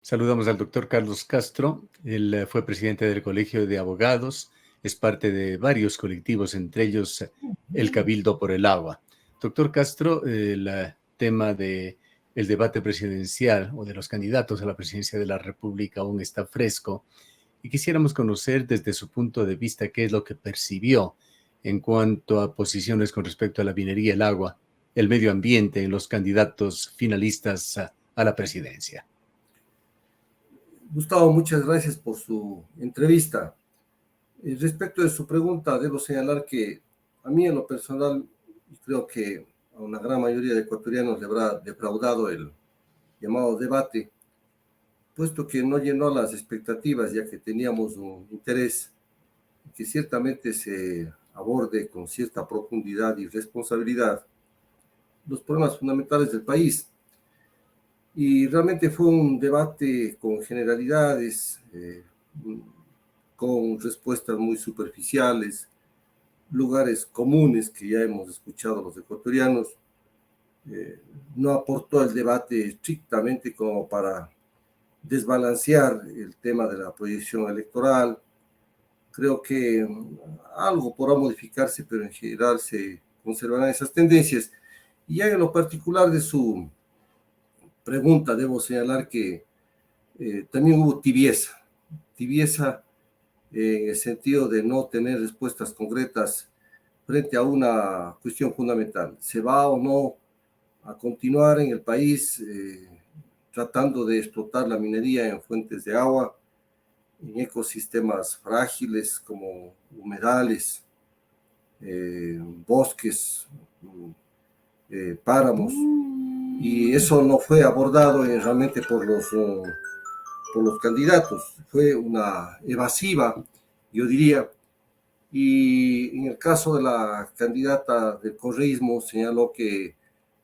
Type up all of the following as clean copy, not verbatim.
Saludamos al doctor Carlos Castro. Él fue presidente del Colegio de Abogados, es parte de varios colectivos, entre ellos el Cabildo por el Agua. Doctor Castro, el tema de el debate presidencial o de los candidatos a la presidencia de la República aún está fresco y quisiéramos conocer desde su punto de vista qué es lo que percibió en cuanto a posiciones con respecto a la minería, el agua, el medio ambiente en los candidatos finalistas a la presidencia. Gustavo, muchas gracias por su entrevista. Respecto de su pregunta, debo señalar que a mí en lo personal, y creo que a una gran mayoría de ecuatorianos le habrá defraudado el llamado debate, puesto que no llenó las expectativas, ya que teníamos un interés que ciertamente se aborde con cierta profundidad y responsabilidad los problemas fundamentales del país. Y realmente fue un debate con generalidades, con respuestas muy superficiales, lugares comunes que ya hemos escuchado los ecuatorianos. No aportó al debate estrictamente como para desbalancear el tema de la proyección electoral. Creo que algo podrá modificarse, pero en general se conservarán esas tendencias. Y ya en lo particular de su pregunta, debo señalar que también hubo tibieza en el sentido de no tener respuestas concretas frente a una cuestión fundamental. ¿Se va o no a continuar en el país tratando de explotar la minería en fuentes de agua, en ecosistemas frágiles como humedales, bosques, páramos? Y eso no fue abordado realmente por los candidatos. Fue una evasiva, yo diría. Y en el caso de la candidata del correísmo, señaló que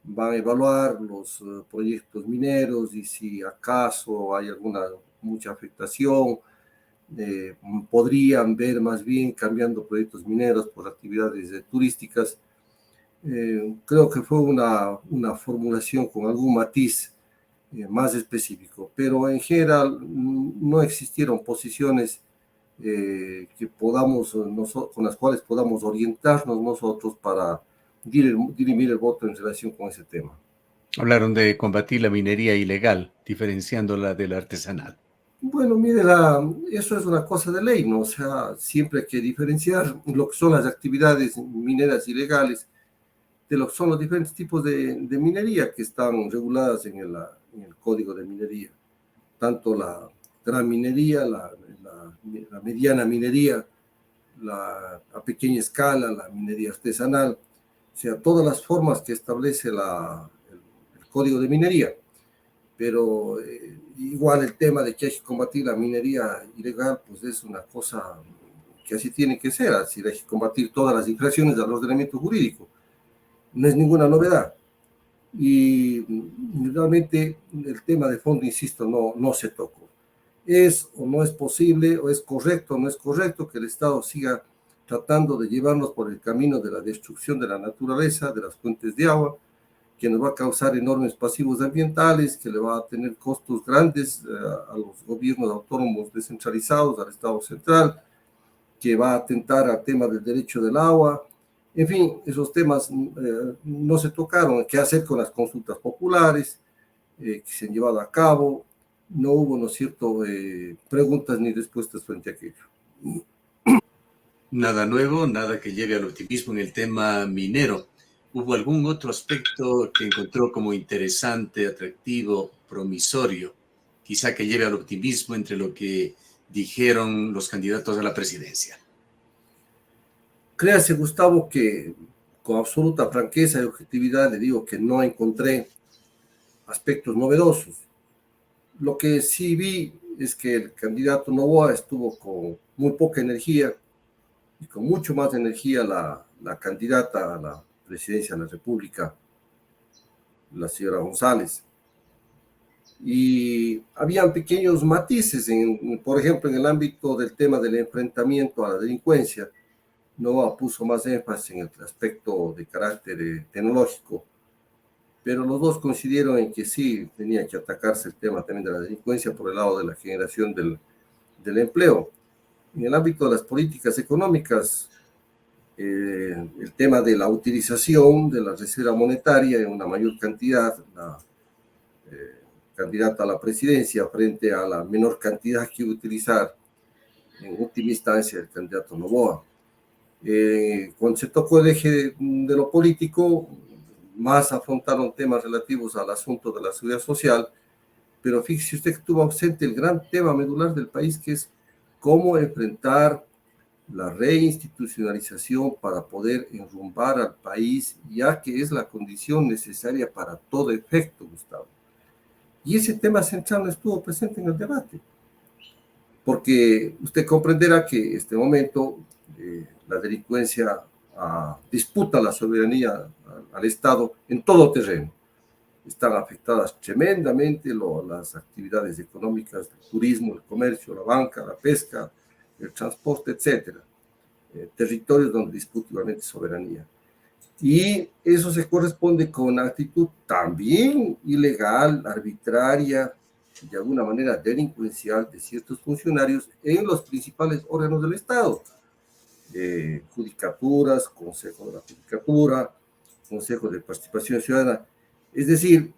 van a evaluar los proyectos mineros y si acaso hay mucha afectación, podrían ver más bien cambiando proyectos mineros por actividades turísticas. Creo que fue una formulación con algún matiz más específico, pero en general no existieron posiciones con las cuales podamos orientarnos nosotros para dirimir el voto en relación con ese tema. Hablaron de combatir la minería ilegal, diferenciándola de la artesanal. Bueno, mire, eso es una cosa de ley, ¿no? O sea, siempre hay que diferenciar lo que son las actividades mineras ilegales de lo que son los diferentes tipos de minería que están reguladas en el Código de Minería. Tanto la gran minería, la mediana minería, a pequeña escala, la minería artesanal, o sea, todas las formas que establece el Código de Minería. Pero igual el tema de que hay que combatir la minería ilegal, pues es una cosa que así tiene que ser, así hay que combatir todas las infracciones al ordenamiento jurídico. No es ninguna novedad. Y realmente el tema de fondo, insisto, no se tocó. ¿Es o no es posible, o es correcto o no es correcto que el Estado siga tratando de llevarnos por el camino de la destrucción de la naturaleza, de las fuentes de agua, que nos va a causar enormes pasivos ambientales, que le va a tener costos grandes a los gobiernos autónomos descentralizados, al Estado central, que va a atentar al tema del derecho del agua? En fin, esos temas no se tocaron. ¿Qué hacer con las consultas populares que se han llevado a cabo? No hubo, ¿no es cierto?, preguntas ni respuestas frente a aquello. Nada nuevo, nada que lleve al optimismo en el tema minero. ¿Hubo algún otro aspecto que encontró como interesante, atractivo, promisorio, quizá que lleve al optimismo entre lo que dijeron los candidatos a la presidencia? Créase, Gustavo, que con absoluta franqueza y objetividad le digo que no encontré aspectos novedosos. Lo que sí vi es que el candidato Noboa estuvo con muy poca energía y con mucho más energía la candidata a la presidencia de la República, la señora González. Y habían pequeños matices, por ejemplo, en el ámbito del tema del enfrentamiento a la delincuencia. Noboa puso más énfasis en el aspecto de carácter tecnológico, pero los dos coincidieron en que sí tenía que atacarse el tema también de la delincuencia por el lado de la generación del empleo. En el ámbito de las políticas económicas, el tema de la utilización de la reserva monetaria en una mayor cantidad, la candidata a la presidencia frente a la menor cantidad que utilizar, en última instancia, el candidato Noboa. Cuando se tocó el eje de lo político, más afrontaron temas relativos al asunto de la seguridad social, pero fíjese usted que estuvo ausente el gran tema medular del país, que es cómo enfrentar la reinstitucionalización para poder enrumbar al país, ya que es la condición necesaria para todo efecto, Gustavo. Y ese tema central no estuvo presente en el debate, porque usted comprenderá que en este momento la delincuencia disputa la soberanía al Estado en todo terreno. Están afectadas tremendamente las actividades económicas, el turismo, el comercio, la banca, la pesca, el transporte, etcétera. Territorios donde disputa igualmente soberanía. Y eso se corresponde con una actitud también ilegal, arbitraria, de alguna manera delincuencial de ciertos funcionarios en los principales órganos del Estado. Judicaturas, Consejo de la Judicatura, Consejo de Participación Ciudadana. Es decir,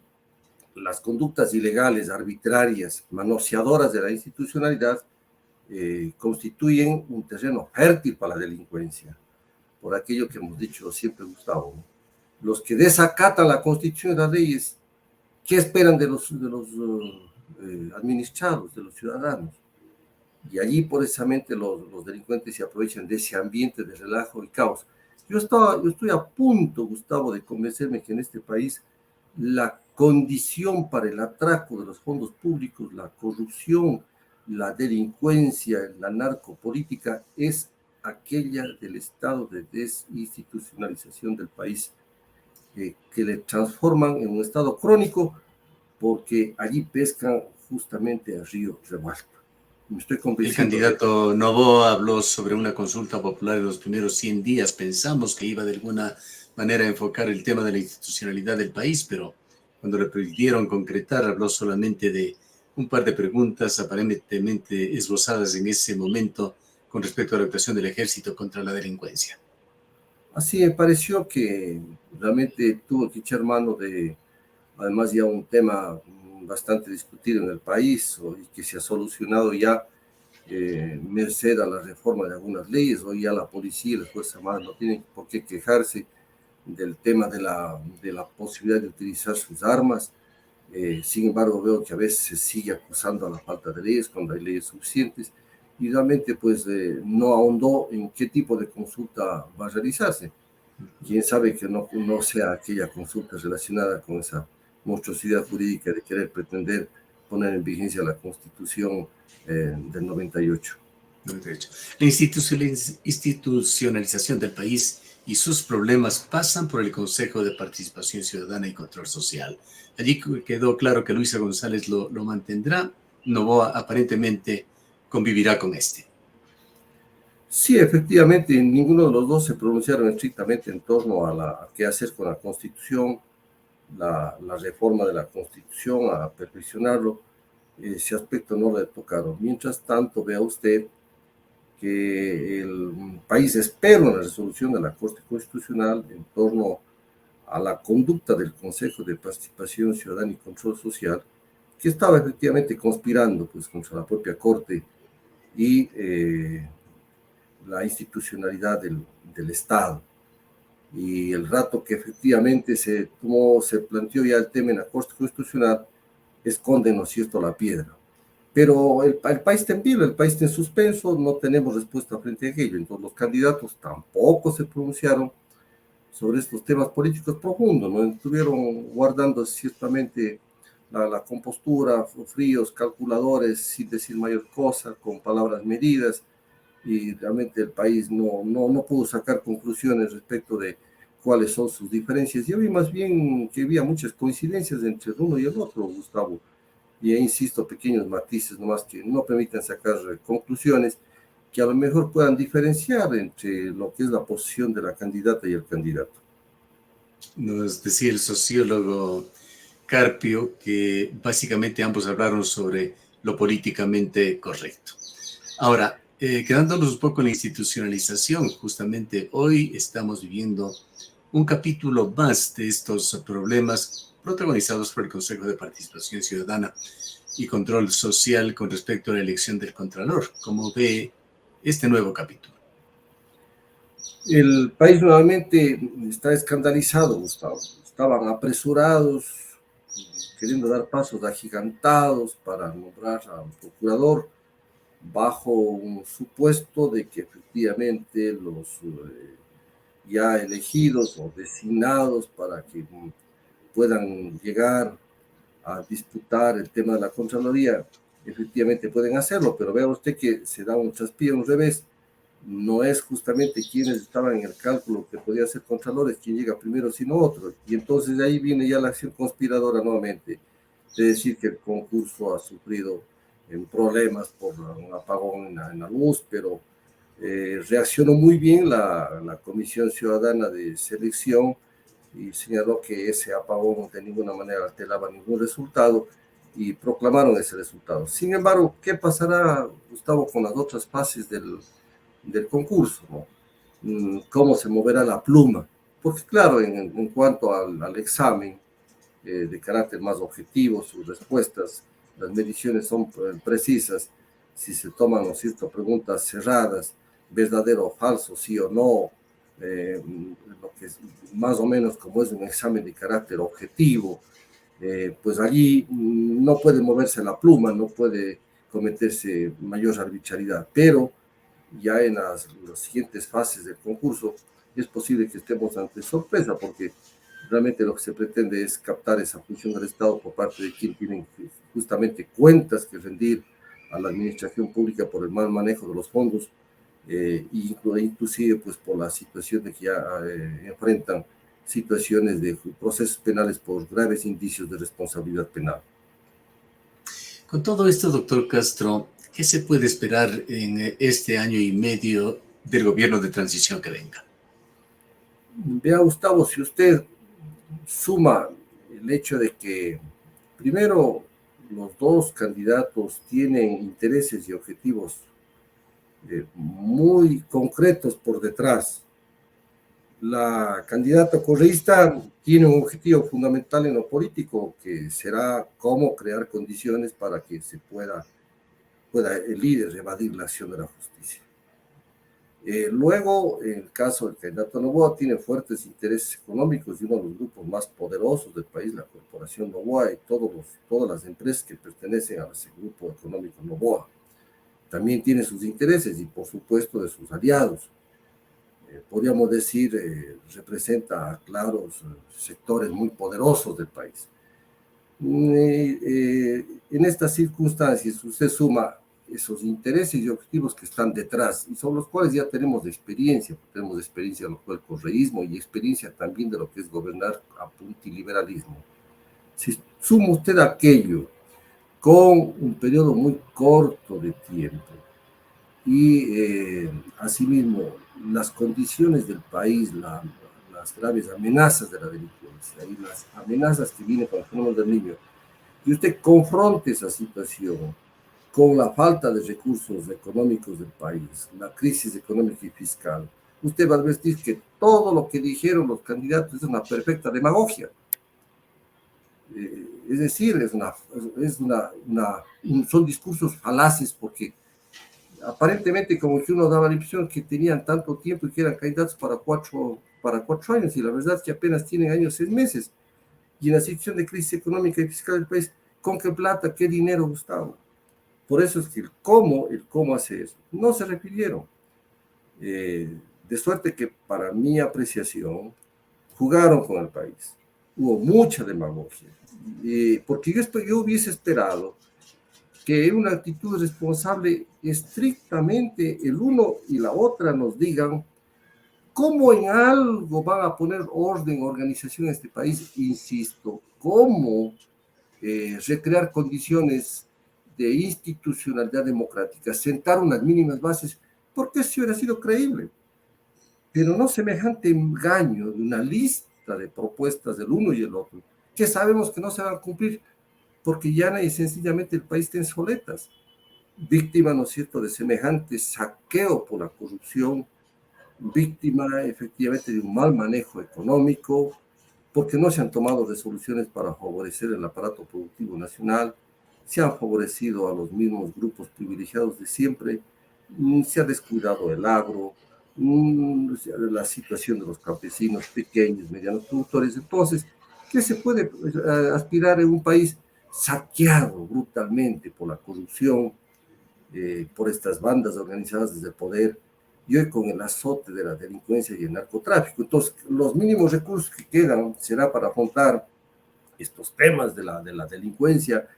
las conductas ilegales, arbitrarias, manoseadoras de la institucionalidad constituyen un terreno fértil para la delincuencia. Por aquello que hemos dicho siempre, Gustavo, ¿no? Los que desacatan la Constitución y las leyes, ¿qué esperan de los administrados, de los ciudadanos? Y allí, precisamente, los delincuentes se aprovechan de ese ambiente de relajo y caos. Yo estoy a punto, Gustavo, de convencerme que en este país la condición para el atraco de los fondos públicos, la corrupción, la delincuencia, la narcopolítica es aquella del estado de desinstitucionalización del país, que le transforman en un estado crónico porque allí pescan justamente a río revuelto. Me estoy El convenciendo de candidato Noboa habló sobre una consulta popular en los primeros 100 días. Pensamos que iba de alguna manera a enfocar el tema de la institucionalidad del país, pero cuando le pidieron concretar, habló solamente de un par de preguntas aparentemente esbozadas en ese momento con respecto a la actuación del ejército contra la delincuencia. Así me pareció que realmente tuvo que echar mano de, además ya un tema bastante discutido en el país y que se ha solucionado ya merced a la reforma de algunas leyes. Hoy ya la policía y las Fuerzas Armadas no tienen por qué quejarse del tema de la posibilidad de utilizar sus armas. Sin embargo, veo que a veces se sigue acusando a la falta de leyes cuando hay leyes suficientes y realmente pues no ahondó en qué tipo de consulta va a realizarse. Quién sabe que no sea aquella consulta relacionada con esa monstruosidad jurídica de querer pretender poner en vigencia la Constitución del 98. La institucionalización del país y sus problemas pasan por el Consejo de Participación Ciudadana y Control Social. Allí quedó claro que Luisa González lo mantendrá. Noboa aparentemente convivirá con este. Sí, efectivamente, ninguno de los dos se pronunciaron estrictamente en torno a qué hacer con la Constitución, la reforma de la Constitución, a perfeccionarlo. Ese aspecto no le tocaron. Mientras tanto, vea usted que el país espera una resolución de la Corte Constitucional en torno a la conducta del Consejo de Participación Ciudadana y Control Social, que estaba efectivamente conspirando pues, contra la propia Corte y la institucionalidad del Estado. Y el rato que efectivamente se planteó ya el tema en la Corte Constitucional, esconde, ¿no es cierto?, la piedra. Pero el país está en vilo, el país está en suspenso, no tenemos respuesta frente a aquello. Entonces los candidatos tampoco se pronunciaron sobre estos temas políticos profundos, ¿no? Estuvieron guardando ciertamente la compostura, fríos, calculadores, sin decir mayor cosa, con palabras medidas, y realmente el país no pudo sacar conclusiones respecto de cuáles son sus diferencias. Yo vi más bien que había muchas coincidencias entre el uno y el otro, Gustavo. Y insisto, pequeños matices nomás que no permitan sacar conclusiones que a lo mejor puedan diferenciar entre lo que es la posición de la candidata y el candidato. Nos decía el sociólogo Carpio que básicamente ambos hablaron sobre lo políticamente correcto. Ahora, quedándonos un poco en la institucionalización, justamente hoy estamos viviendo un capítulo más de estos problemas protagonizados por el Consejo de Participación Ciudadana y Control Social con respecto a la elección del Contralor. ¿Cómo ve este nuevo capítulo? El país nuevamente está escandalizado, Gustavo. Estaban apresurados, queriendo dar pasos agigantados para nombrar a un procurador bajo un supuesto de que efectivamente los ya elegidos o designados para que puedan llegar a disputar el tema de la Contraloría, efectivamente pueden hacerlo, pero vea usted que se da un traspié, un revés. No es justamente quienes estaban en el cálculo que podía ser Contralores quien llega primero, sino otro. Y entonces de ahí viene ya la acción conspiradora nuevamente, de decir que el concurso ha sufrido problemas por un apagón en la luz, pero reaccionó muy bien la Comisión Ciudadana de Selección y señaló que ese apagón de ninguna manera alteraba ningún resultado y proclamaron ese resultado. Sin embargo, ¿qué pasará, Gustavo, con las otras fases del concurso? ¿No? ¿Cómo se moverá la pluma? Porque claro, en cuanto al examen de carácter más objetivo, sus respuestas, las mediciones son precisas, si se toman, ¿no es cierto?, preguntas cerradas, verdadero o falso, sí o no, lo que es más o menos como es un examen de carácter objetivo, pues allí no puede moverse la pluma, no puede cometerse mayor arbitrariedad, pero ya en las siguientes fases del concurso es posible que estemos ante sorpresa, porque realmente lo que se pretende es captar esa función del Estado por parte de quien tienen justamente cuentas que rendir a la administración pública por el mal manejo de los fondos, inclusive pues por la situación de que ya enfrentan situaciones de procesos penales por graves indicios de responsabilidad penal. Con todo esto, doctor Castro, ¿qué se puede esperar en este año y medio del gobierno de transición que venga? Vea, Gustavo, si usted suma el hecho de que, primero, los dos candidatos tienen intereses y objetivos muy concretos por detrás. La candidata correísta tiene un objetivo fundamental en lo político, que será cómo crear condiciones para que se pueda el líder evadir la acción de la justicia. Luego, en el caso del candidato Noboa, tiene fuertes intereses económicos y uno de los grupos más poderosos del país, la Corporación Noboa, y todas las empresas que pertenecen a ese grupo económico Noboa. También tiene sus intereses y, por supuesto, de sus aliados. Podríamos decir, representa a claros sectores muy poderosos del país. En estas circunstancias, usted suma esos intereses y objetivos que están detrás y sobre los cuales ya tenemos experiencia de lo que es el correísmo y experiencia también de lo que es gobernar a puntiliberalismo. Si suma usted aquello con un periodo muy corto de tiempo y asimismo las condiciones del país, las graves amenazas de la delincuencia y las amenazas que vienen con el fenómeno del niño, y usted confronte esa situación con la falta de recursos económicos del país, la crisis económica y fiscal, usted va a decir que todo lo que dijeron los candidatos es una perfecta demagogia. Es decir, son discursos falaces, porque aparentemente como que uno daba la impresión que tenían tanto tiempo y que eran candidatos para cuatro años, y la verdad es que apenas tienen años 6 meses. Y en la situación de crisis económica y fiscal del país, ¿con qué plata, qué dinero, Gustavo? Por eso es que el cómo hace eso, no se refirieron. De suerte que, para mi apreciación, jugaron con el país. Hubo mucha demagogia. Porque yo hubiese esperado que en una actitud responsable, estrictamente el uno y la otra nos digan cómo en algo van a poner orden, organización en este país, insisto, cómo recrear condiciones de institucionalidad democrática, sentar unas mínimas bases, porque eso hubiera sido creíble. Pero no semejante engaño de una lista reta de propuestas del uno y el otro, que sabemos que no se van a cumplir, porque ya y sencillamente el país está en soletas, víctima, ¿no es cierto?, de semejante saqueo por la corrupción, víctima efectivamente de un mal manejo económico, porque no se han tomado resoluciones para favorecer el aparato productivo nacional, se han favorecido a los mismos grupos privilegiados de siempre, se ha descuidado el agro, la situación de los campesinos pequeños, medianos productores. Entonces, ¿qué se puede aspirar en un país saqueado brutalmente por la corrupción, por estas bandas organizadas desde el poder, y hoy con el azote de la delincuencia y el narcotráfico? Entonces, los mínimos recursos que quedan será para afrontar estos temas de la delincuencia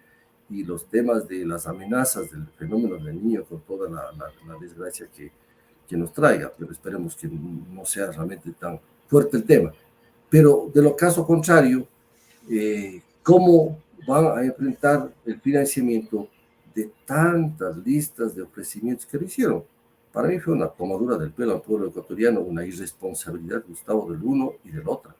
y los temas de las amenazas del fenómeno del niño, con toda la desgracia que nos traiga, pero esperemos que no sea realmente tan fuerte el tema. Pero de lo caso contrario, ¿cómo van a enfrentar el financiamiento de tantas listas de ofrecimientos que lo hicieron? Para mí fue una tomadura del pelo al pueblo ecuatoriano, una irresponsabilidad, Gustavo, del uno y del otro.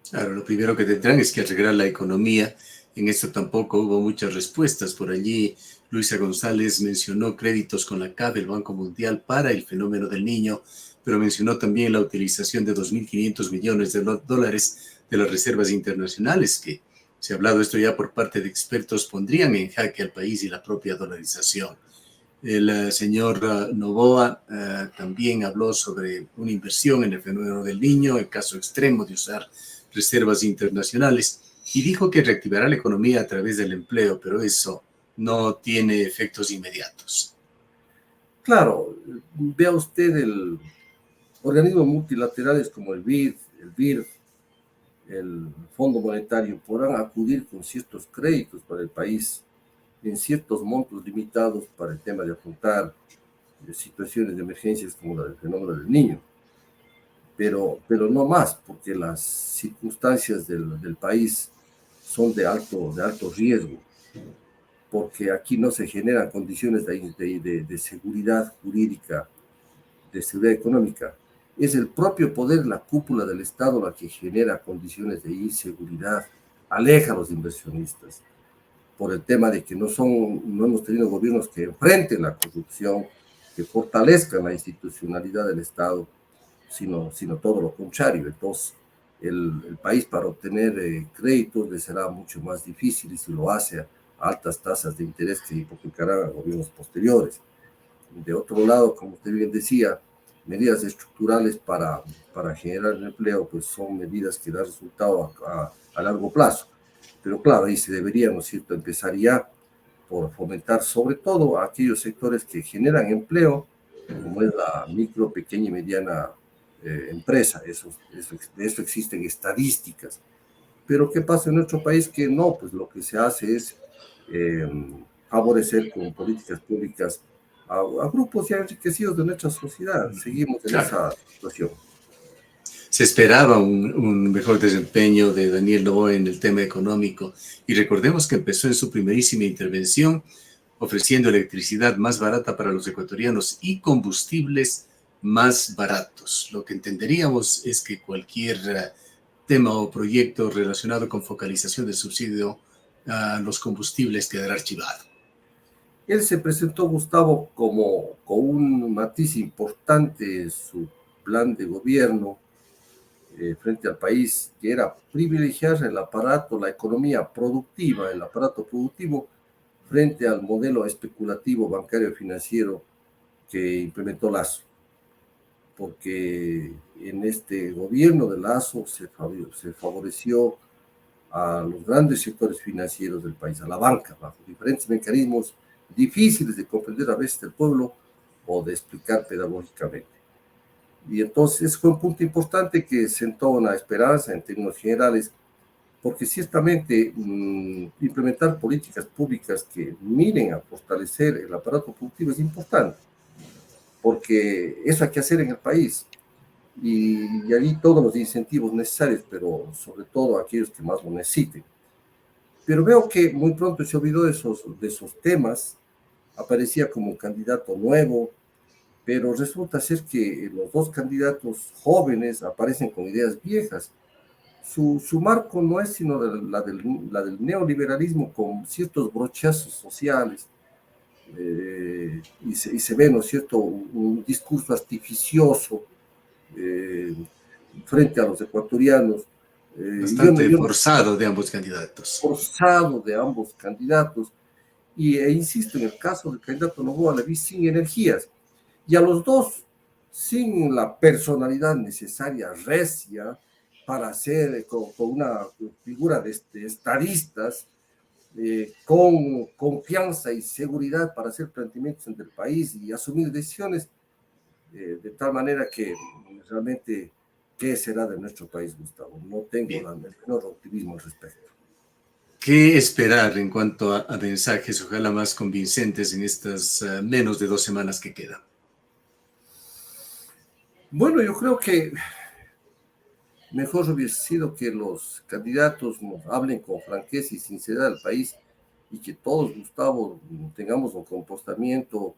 Claro, lo primero que tendrán es que arreglar la economía. En esto tampoco hubo muchas respuestas. Por allí, Luisa González mencionó créditos con la CAF, el Banco Mundial, para el fenómeno del niño, pero mencionó también la utilización de 2.500 millones de dólares de las reservas internacionales, que se ha hablado esto ya por parte de expertos, pondrían en jaque al país y la propia dolarización. El señor Noboa también habló sobre una inversión en el fenómeno del niño, el caso extremo de usar reservas internacionales, y dijo que reactivará la economía a través del empleo, pero eso no tiene efectos inmediatos. Claro, vea usted el organismos multilaterales como el BID, el BIRD, el Fondo Monetario, podrán acudir con ciertos créditos para el país en ciertos montos limitados para el tema de afrontar situaciones de emergencias como la del fenómeno del niño, pero no más, porque las circunstancias del país son de alto riesgo, porque aquí no se generan condiciones de seguridad jurídica, de seguridad económica. Es el propio poder, la cúpula del Estado, la que genera condiciones de inseguridad, aleja a los inversionistas, por el tema de que no hemos tenido gobiernos que enfrenten la corrupción, que fortalezcan la institucionalidad del Estado, sino todo lo contrario. Entonces, el país para obtener créditos le será mucho más difícil, y si lo hace a altas tasas de interés que hipotecarán a gobiernos posteriores. De otro lado, como usted bien decía, medidas estructurales para generar empleo, pues son medidas que dan resultado a largo plazo. Pero claro, ahí se debería, ¿no es cierto?, empezar ya por fomentar sobre todo a aquellos sectores que generan empleo, como es la micro, pequeña y mediana empresa. De eso existen estadísticas. Pero ¿qué pasa en nuestro país? Que no, pues lo que se hace es favorecer con políticas públicas a grupos ya enriquecidos de nuestra sociedad. Seguimos en esa situación. Se esperaba un mejor desempeño de Daniel Noboa en el tema económico, y recordemos que empezó en su primerísima intervención ofreciendo electricidad más barata para los ecuatorianos y combustibles más baratos. Lo que entenderíamos es que cualquier tema o proyecto relacionado con focalización del subsidio a los combustibles quedará archivado. Él se presentó, Gustavo, como con un matiz importante en su plan de gobierno frente al país, que era privilegiar el aparato, la economía productiva, el aparato productivo, frente al modelo especulativo bancario financiero que implementó Lazo. Porque en este gobierno de Lazo se favoreció a los grandes sectores financieros del país, a la banca, bajo diferentes mecanismos difíciles de comprender a veces del pueblo o de explicar pedagógicamente. Y entonces fue un punto importante que sentó una esperanza en términos generales, porque ciertamente implementar políticas públicas que miren a fortalecer el aparato productivo es importante, porque eso hay que hacer en el país. Y allí todos los incentivos necesarios, pero sobre todo aquellos que más lo necesiten. Pero veo que muy pronto se olvidó de esos temas, aparecía como candidato nuevo, pero resulta ser que los dos candidatos jóvenes aparecen con ideas viejas. su marco no es sino la del neoliberalismo con ciertos brochazos sociales, y se ve, ¿no es cierto?, un discurso artificioso frente a los ecuatorianos, Bastante forzado de ambos candidatos. Forzado de ambos candidatos, e insisto, en el caso del candidato Noboa le vi sin energías, y a los dos sin la personalidad necesaria, recia, para ser con una figura de estadistas, con confianza y seguridad para hacer planteamientos ante el país y asumir decisiones, de tal manera que realmente, ¿qué será de nuestro país, Gustavo? No tengo el menor optimismo al respecto. ¿Qué esperar en cuanto a mensajes, ojalá más convincentes, en estas menos de 2 semanas que quedan? Bueno, yo creo que mejor hubiese sido que los candidatos nos hablen con franqueza y sinceridad al país, y que todos, Gustavo, tengamos un comportamiento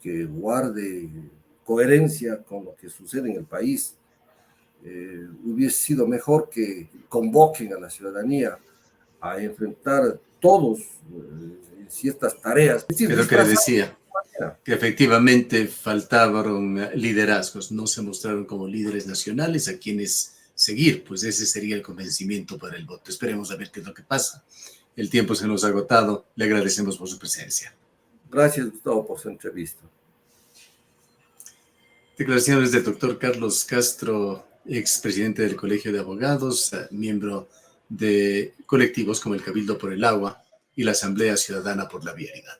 que guarde coherencia con lo que sucede en el país. Hubiese sido mejor que convoquen a la ciudadanía a enfrentar todos ciertas tareas. Es decir, Es lo que le decía, que efectivamente faltaban liderazgos, no se mostraron como líderes nacionales a quienes seguir, pues ese sería el convencimiento para el voto. Esperemos a ver qué es lo que pasa. El tiempo se nos ha agotado, le agradecemos por su presencia. Gracias, Gustavo, por su entrevista. Declaraciones del doctor Carlos Castro, expresidente del Colegio de Abogados, miembro de colectivos como el Cabildo por el Agua y la Asamblea Ciudadana por la Vialidad.